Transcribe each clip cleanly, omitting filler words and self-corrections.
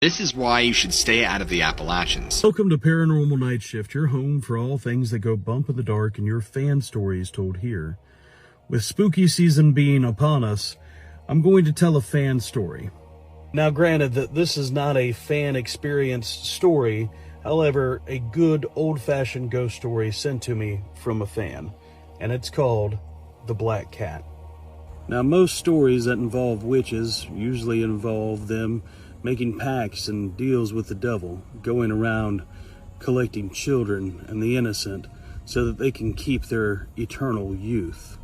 This is why you should stay out of the Appalachians. Welcome to Paranormal Nightshift, your home for all things that go bump in the dark and your fan stories told here. With spooky season being upon us, I'm going to tell a fan story. Now granted that this is not a fan experienced story, however, a good old-fashioned ghost story sent to me from a fan, and it's called The Black Cat. Now most stories that involve witches usually involve them making pacts and deals with the devil, going around collecting children and the innocent so that they can keep their eternal youth.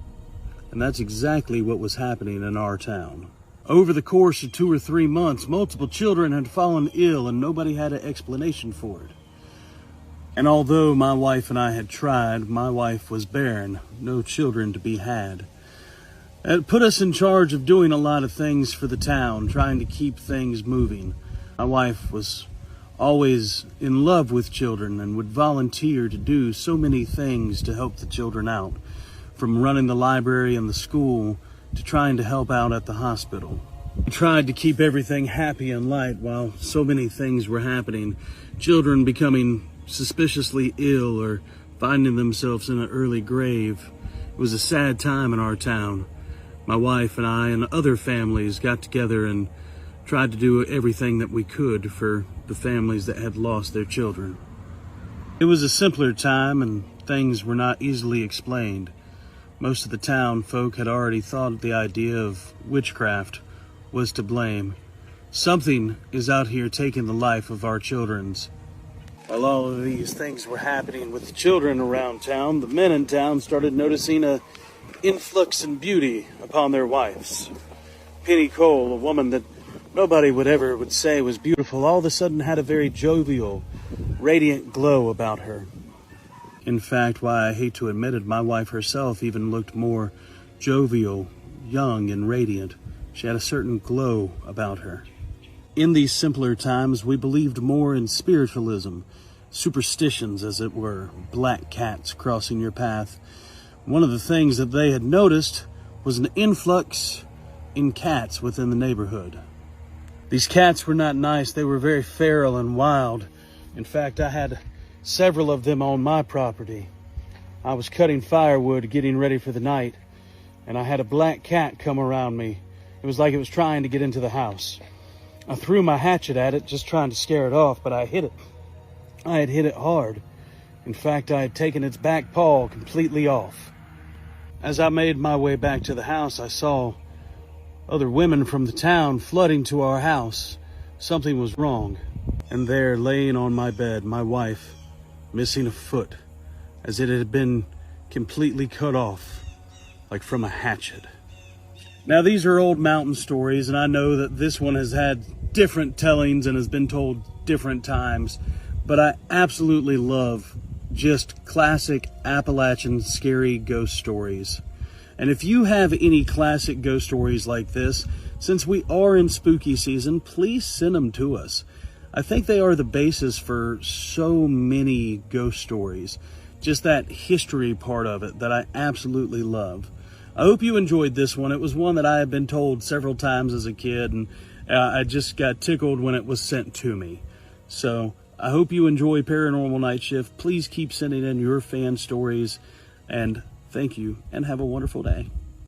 And that's exactly what was happening in our town. Over the course of 2 or 3 months, multiple children had fallen ill and nobody had an explanation for it. And although my wife and I had tried, my wife was barren, no children to be had. It put us in charge of doing a lot of things for the town, trying to keep things moving. My wife was always in love with children and would volunteer to do so many things to help the children out, from running the library and the school to trying to help out at the hospital. We tried to keep everything happy and light while so many things were happening. Children becoming suspiciously ill or finding themselves in an early grave. It was a sad time in our town. My wife and I and other families got together and tried to do everything that we could for the families that had lost their children. It was a simpler time and things were not easily explained. Most of the town folk had already thought the idea of witchcraft was to blame. Something is out here taking the life of our children's. While all of these things were happening with the children around town, the men in town started noticing a influx in beauty upon their wives. Penny Cole, a woman that nobody would say was beautiful, all of a sudden had a very jovial, radiant glow about her. In fact, why I hate to admit it, my wife herself even looked more jovial, young, and radiant. She had a certain glow about her. In these simpler times, we believed more in spiritualism, superstitions as it were, black cats crossing your path. One of the things that they had noticed was an influx in cats within the neighborhood. These cats were not nice. They were very feral and wild. In fact, I had several of them on my property. I was cutting firewood, getting ready for the night, and I had a black cat come around me. It was like it was trying to get into the house. I threw my hatchet at it, just trying to scare it off, but I hit it. I had hit it hard. In fact, I had taken its back paw completely off. As I made my way back to the house, I saw other women from the town flooding to our house. Something was wrong. And there, laying on my bed, my wife, missing a foot, as it had been completely cut off, like from a hatchet. Now, these are old mountain stories, and I know that this one has had different tellings and has been told different times, but I absolutely love just classic Appalachian scary ghost stories. And if you have any classic ghost stories like this, since we are in spooky season, please send them to us. I think they are the basis for so many ghost stories. Just that history part of it that I absolutely love. I hope you enjoyed this one. It was one that I had been told several times as a kid, and I just got tickled when it was sent to me. So I hope you enjoy Paranormal Nightshift. Please keep sending in your fan stories, and thank you, and have a wonderful day.